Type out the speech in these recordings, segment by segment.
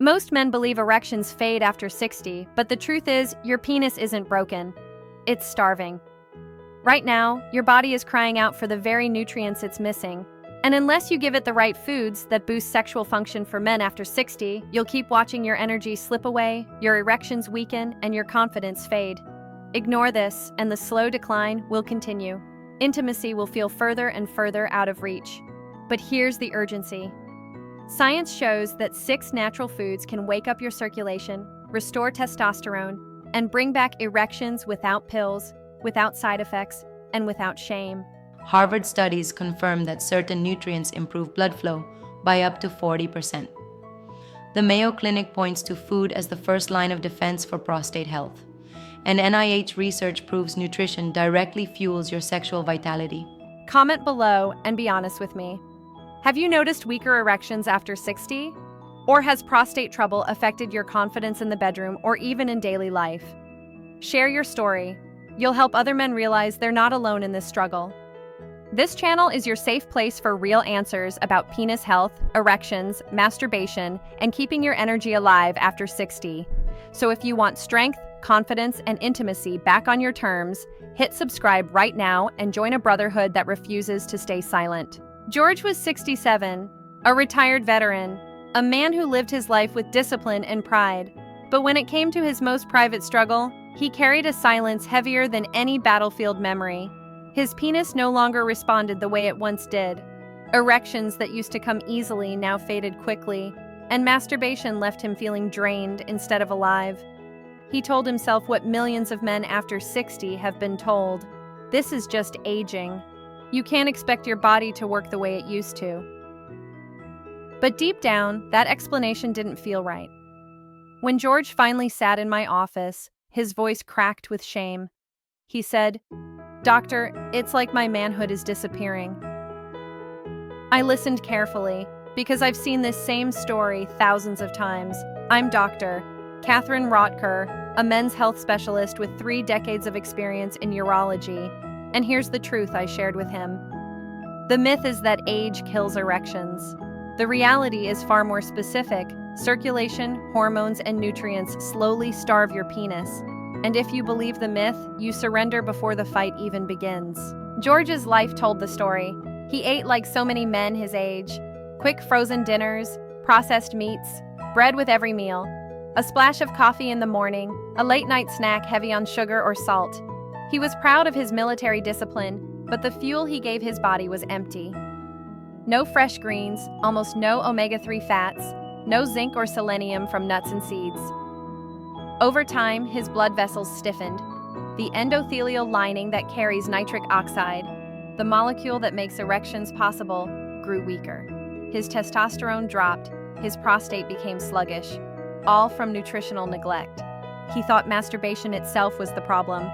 Most men believe erections fade after 60, but the truth is, your penis isn't broken. It's starving. Right now, your body is crying out for the very nutrients it's missing. And unless you give it the right foods that boost sexual function for men after 60, you'll keep watching your energy slip away, your erections weaken, and your confidence fade. Ignore this, and the slow decline will continue. Intimacy will feel further and further out of reach. But here's the urgency. Science shows that 6 natural foods can wake up your circulation, restore testosterone, and bring back erections without pills, without side effects, and without shame. Harvard studies confirm that certain nutrients improve blood flow by up to 40%. The Mayo Clinic points to food as the first line of defense for prostate health. And NIH research proves nutrition directly fuels your sexual vitality. Comment below and be honest with me. Have you noticed weaker erections after 60? Or has prostate trouble affected your confidence in the bedroom or even in daily life? Share your story. You'll help other men realize they're not alone in this struggle. This channel is your safe place for real answers about penis health, erections, masturbation, and keeping your energy alive after 60. So if you want strength, confidence, and intimacy back on your terms, hit subscribe right now and join a brotherhood that refuses to stay silent. George was 67, a retired veteran, a man who lived his life with discipline and pride. But when it came to his most private struggle, he carried a silence heavier than any battlefield memory. His penis no longer responded the way it once did. Erections that used to come easily now faded quickly, and masturbation left him feeling drained instead of alive. He told himself what millions of men after 60 have been told. This is just aging. You can't expect your body to work the way it used to. But deep down, that explanation didn't feel right. When George finally sat in my office, his voice cracked with shame. He said, "Doctor, it's like my manhood is disappearing." I listened carefully, because I've seen this same story thousands of times. I'm Dr. Catherine Rotker, a men's health specialist with 3 decades of experience in urology. And here's the truth I shared with him. The myth is that age kills erections. The reality is far more specific. Circulation, hormones, and nutrients slowly starve your penis. And if you believe the myth, you surrender before the fight even begins. George's life told the story. He ate like so many men his age. Quick frozen dinners, processed meats, bread with every meal, a splash of coffee in the morning, a late-night snack heavy on sugar or salt. He was proud of his military discipline, but the fuel he gave his body was empty. No fresh greens, almost no omega-3 fats, no zinc or selenium from nuts and seeds. Over time, his blood vessels stiffened. The endothelial lining that carries nitric oxide, the molecule that makes erections possible, grew weaker. His testosterone dropped, his prostate became sluggish, all from nutritional neglect. He thought masturbation itself was the problem.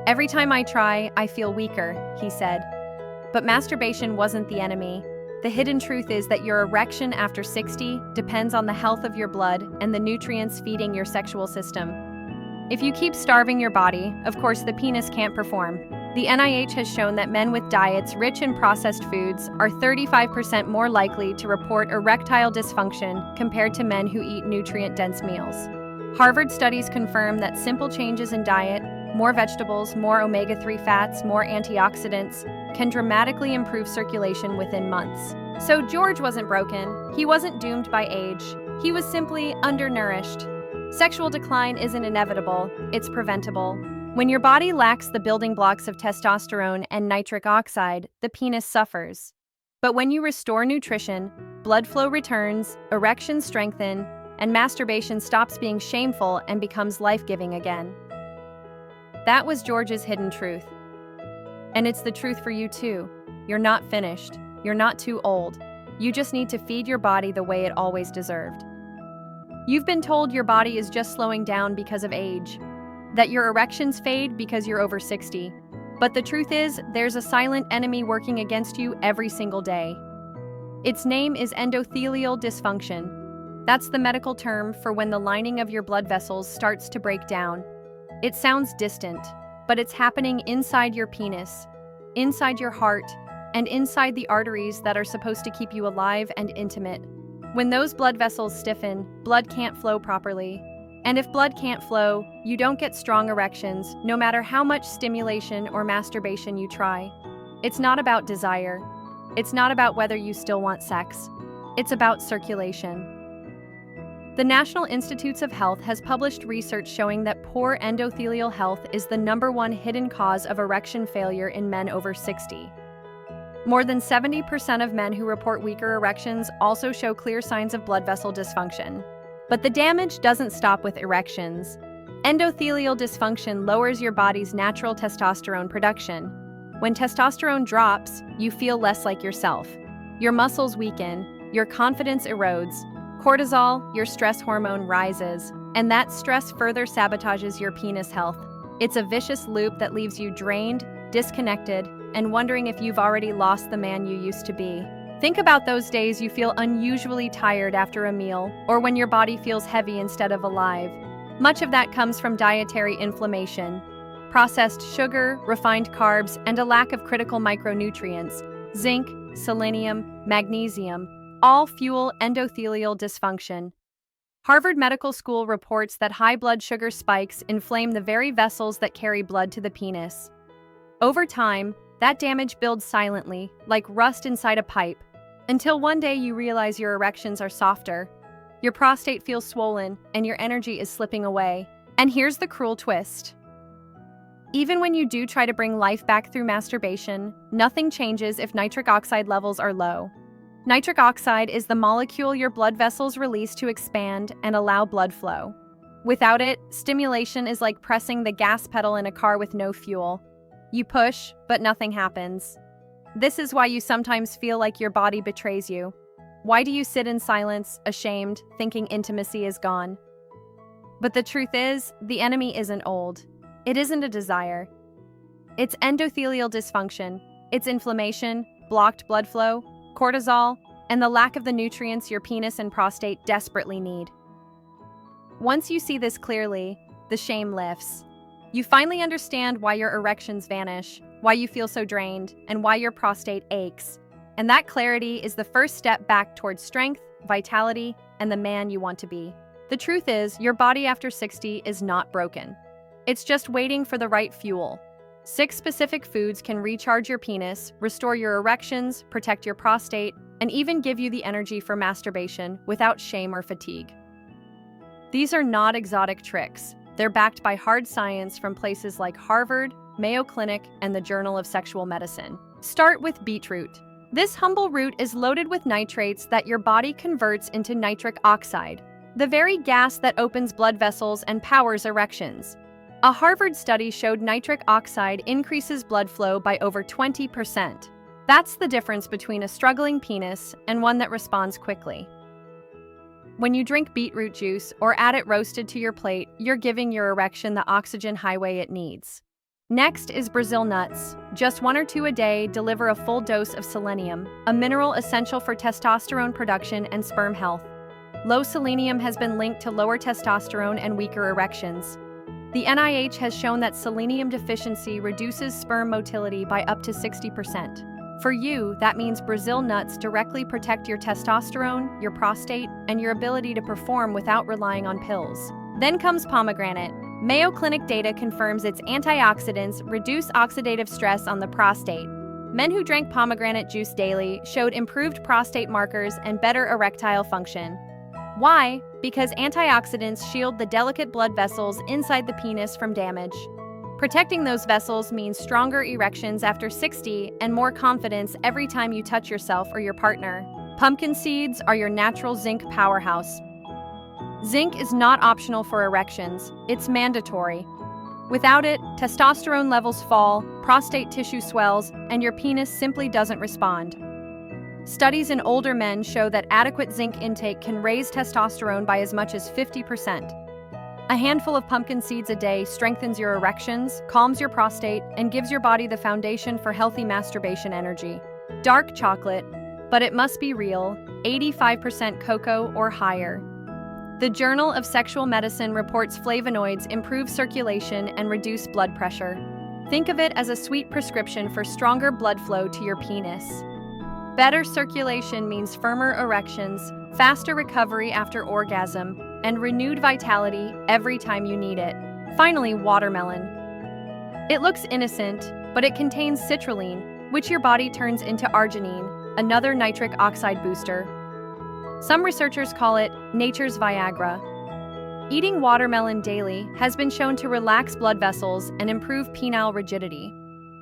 "Every time I try, I feel weaker," he said. But masturbation wasn't the enemy. The hidden truth is that your erection after 60 depends on the health of your blood and the nutrients feeding your sexual system. If you keep starving your body, of course the penis can't perform. The NIH has shown that men with diets rich in processed foods are 35% more likely to report erectile dysfunction compared to men who eat nutrient-dense meals. Harvard studies confirm that simple changes in diet, more vegetables, more omega-3 fats, more antioxidants, can dramatically improve circulation within months. So George wasn't broken. He wasn't doomed by age. He was simply undernourished. Sexual decline isn't inevitable, it's preventable. When your body lacks the building blocks of testosterone and nitric oxide, the penis suffers. But when you restore nutrition, blood flow returns, erections strengthen, and masturbation stops being shameful and becomes life-giving again. That was George's hidden truth. And it's the truth for you too. You're not finished. You're not too old. You just need to feed your body the way it always deserved. You've been told your body is just slowing down because of age, that your erections fade because you're over 60. But the truth is, there's a silent enemy working against you every single day. Its name is endothelial dysfunction. That's the medical term for when the lining of your blood vessels starts to break down. It sounds distant, but it's happening inside your penis, inside your heart, and inside the arteries that are supposed to keep you alive and intimate. When those blood vessels stiffen, blood can't flow properly. And if blood can't flow, you don't get strong erections, no matter how much stimulation or masturbation you try. It's not about desire. It's not about whether you still want sex. It's about circulation. The National Institutes of Health has published research showing that poor endothelial health is the #1 hidden cause of erection failure in men over 60. More than 70% of men who report weaker erections also show clear signs of blood vessel dysfunction. But the damage doesn't stop with erections. Endothelial dysfunction lowers your body's natural testosterone production. When testosterone drops, you feel less like yourself. Your muscles weaken, your confidence erodes, cortisol, your stress hormone, rises, and that stress further sabotages your penis health. It's a vicious loop that leaves you drained, disconnected, and wondering if you've already lost the man you used to be. Think about those days you feel unusually tired after a meal, or when your body feels heavy instead of alive. Much of that comes from dietary inflammation, processed sugar, refined carbs, and a lack of critical micronutrients, zinc, selenium, magnesium, all fuel endothelial dysfunction. Harvard Medical School reports that high blood sugar spikes inflame the very vessels that carry blood to the penis. Over time, that damage builds silently, like rust inside a pipe, until one day you realize your erections are softer, your prostate feels swollen, and your energy is slipping away. And here's the cruel twist. Even when you do try to bring life back through masturbation, nothing changes if nitric oxide levels are low. Nitric oxide is the molecule your blood vessels release to expand and allow blood flow. Without it, stimulation is like pressing the gas pedal in a car with no fuel. You push, but nothing happens. This is why you sometimes feel like your body betrays you. Why do you sit in silence, ashamed, thinking intimacy is gone? But the truth is, the enemy isn't old. It isn't a desire. It's endothelial dysfunction. It's inflammation, blocked blood flow, cortisol, and the lack of the nutrients your penis and prostate desperately need. Once you see this clearly, the shame lifts. You finally understand why your erections vanish, why you feel so drained, and why your prostate aches. And that clarity is the first step back towards strength, vitality, and the man you want to be. The truth is, your body after 60 is not broken. It's just waiting for the right fuel. 6 specific foods can recharge your penis, restore your erections, protect your prostate, and even give you the energy for masturbation without shame or fatigue. These are not exotic tricks. They're backed by hard science from places like Harvard, Mayo Clinic, and the Journal of Sexual Medicine. Start with beetroot. This humble root is loaded with nitrates that your body converts into nitric oxide, the very gas that opens blood vessels and powers erections. A Harvard study showed nitric oxide increases blood flow by over 20%. That's the difference between a struggling penis and one that responds quickly. When you drink beetroot juice or add it roasted to your plate, you're giving your erection the oxygen highway it needs. Next is Brazil nuts. Just 1 or 2 a day deliver a full dose of selenium, a mineral essential for testosterone production and sperm health. Low selenium has been linked to lower testosterone and weaker erections. The NIH has shown that selenium deficiency reduces sperm motility by up to 60%. For you, that means Brazil nuts directly protect your testosterone, your prostate, and your ability to perform without relying on pills. Then comes pomegranate. Mayo Clinic data confirms its antioxidants reduce oxidative stress on the prostate. Men who drank pomegranate juice daily showed improved prostate markers and better erectile function. Why? Because antioxidants shield the delicate blood vessels inside the penis from damage. Protecting those vessels means stronger erections after 60 and more confidence every time you touch yourself or your partner. Pumpkin seeds are your natural zinc powerhouse. Zinc is not optional for erections, it's mandatory. Without it, testosterone levels fall, prostate tissue swells, and your penis simply doesn't respond. Studies in older men show that adequate zinc intake can raise testosterone by as much as 50%. A handful of pumpkin seeds a day strengthens your erections, calms your prostate, and gives your body the foundation for healthy masturbation energy. Dark chocolate, but it must be real, 85% cocoa or higher. The Journal of Sexual Medicine reports flavonoids improve circulation and reduce blood pressure. Think of it as a sweet prescription for stronger blood flow to your penis. Better circulation means firmer erections, faster recovery after orgasm, and renewed vitality every time you need it. Finally, watermelon. It looks innocent, but it contains citrulline, which your body turns into arginine, another nitric oxide booster. Some researchers call it nature's Viagra. Eating watermelon daily has been shown to relax blood vessels and improve penile rigidity.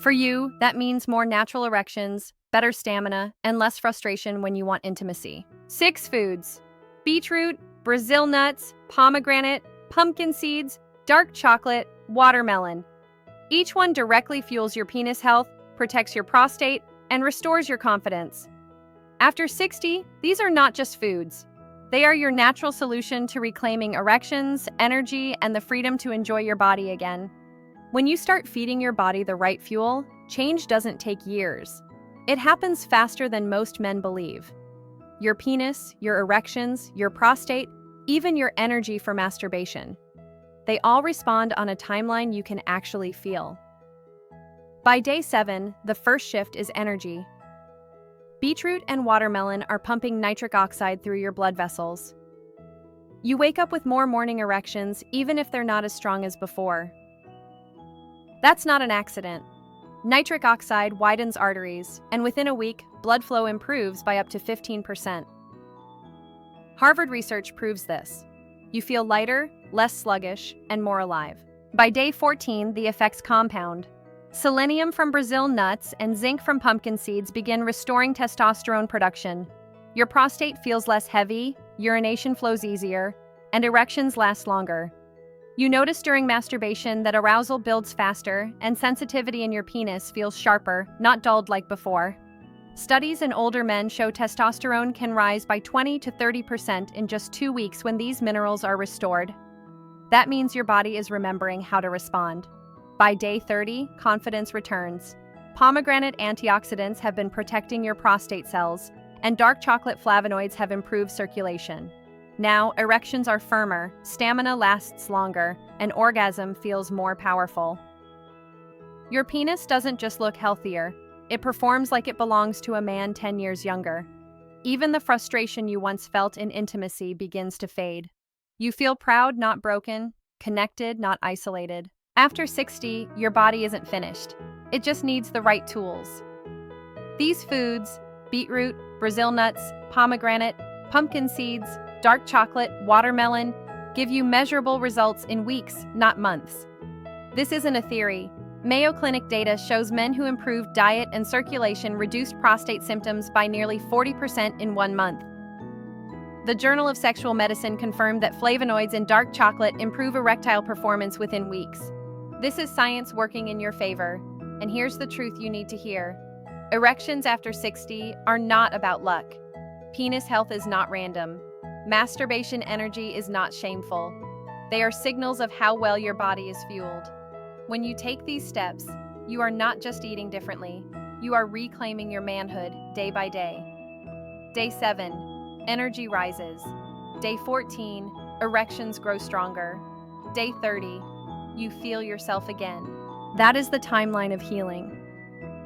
For you, that means more natural erections, better stamina, and less frustration when you want intimacy. 6 foods: beetroot, Brazil nuts, pomegranate, pumpkin seeds, dark chocolate, watermelon. Each one directly fuels your penis health, protects your prostate, and restores your confidence. After 60, these are not just foods. They are your natural solution to reclaiming erections, energy, and the freedom to enjoy your body again. When you start feeding your body the right fuel, change doesn't take years. It happens faster than most men believe. Your penis, your erections, your prostate, even your energy for masturbation. They all respond on a timeline you can actually feel. By day 7, the first shift is energy. Beetroot and watermelon are pumping nitric oxide through your blood vessels. You wake up with more morning erections, even if they're not as strong as before. That's not an accident. Nitric oxide widens arteries, and within a week, blood flow improves by up to 15%. Harvard research proves this. You feel lighter, less sluggish, and more alive. By day 14, the effects compound. Selenium from Brazil nuts and zinc from pumpkin seeds begin restoring testosterone production. Your prostate feels less heavy, urination flows easier, and erections last longer. You notice during masturbation that arousal builds faster and sensitivity in your penis feels sharper, not dulled like before. Studies in older men show testosterone can rise by 20 to 30% in just 2 weeks when these minerals are restored. That means your body is remembering how to respond. By day 30, confidence returns. Pomegranate antioxidants have been protecting your prostate cells, and dark chocolate flavonoids have improved circulation. Now, erections are firmer, stamina lasts longer, and orgasm feels more powerful. Your penis doesn't just look healthier, it performs like it belongs to a man 10 years younger. Even the frustration you once felt in intimacy begins to fade. You feel proud, not broken, connected, not isolated. After 60, your body isn't finished. It just needs the right tools. These foods, beetroot, Brazil nuts, pomegranate, pumpkin seeds, dark chocolate, watermelon, give you measurable results in weeks, not months. This isn't a theory. Mayo Clinic data shows men who improved diet and circulation reduced prostate symptoms by nearly 40% in 1 month. The Journal of Sexual Medicine confirmed that flavonoids in dark chocolate improve erectile performance within weeks. This is science working in your favor, and here's the truth you need to hear. Erections after 60 are not about luck. Penis health is not random. Masturbation energy is not shameful. They are signals of how well your body is fueled. When you take these steps, you are not just eating differently, you are reclaiming your manhood day by day. Day 7, energy rises. Day 14, erections grow stronger. Day 30, you feel yourself again. That is the timeline of healing.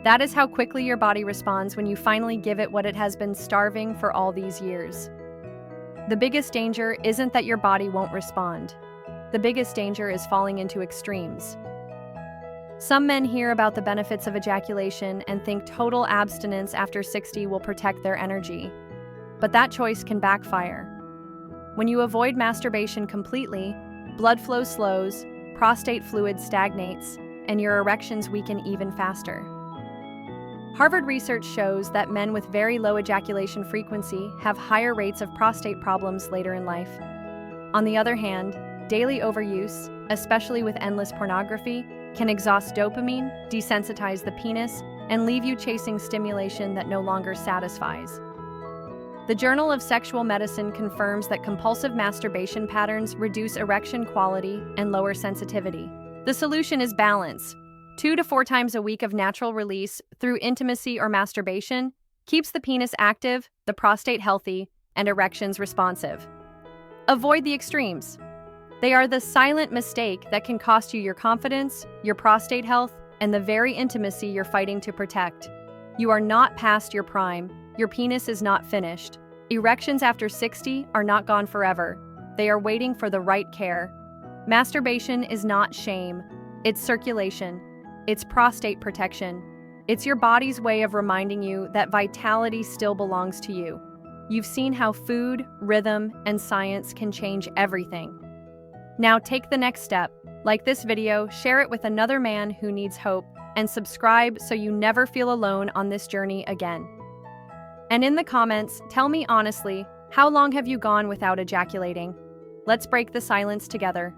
That is how quickly your body responds when you finally give it what it has been starving for all these years. The biggest danger isn't that your body won't respond. The biggest danger is falling into extremes. Some men hear about the benefits of ejaculation and think total abstinence after 60 will protect their energy. But that choice can backfire. When you avoid masturbation completely, blood flow slows, prostate fluid stagnates, and your erections weaken even faster. Harvard research shows that men with very low ejaculation frequency have higher rates of prostate problems later in life. On the other hand, daily overuse, especially with endless pornography, can exhaust dopamine, desensitize the penis, and leave you chasing stimulation that no longer satisfies. The Journal of Sexual Medicine confirms that compulsive masturbation patterns reduce erection quality and lower sensitivity. The solution is balance. 2 to 4 times a week of natural release through intimacy or masturbation keeps the penis active, the prostate healthy, and erections responsive. Avoid the extremes. They are the silent mistake that can cost you your confidence, your prostate health, and the very intimacy you're fighting to protect. You are not past your prime. Your penis is not finished. Erections after 60 are not gone forever. They are waiting for the right care. Masturbation is not shame. It's circulation. It's prostate protection. It's your body's way of reminding you that vitality still belongs to you. You've seen how food, rhythm, and science can change everything. Now take the next step. Like this video, share it with another man who needs hope, and subscribe so you never feel alone on this journey again. And in the comments, tell me honestly, how long have you gone without ejaculating? Let's break the silence together.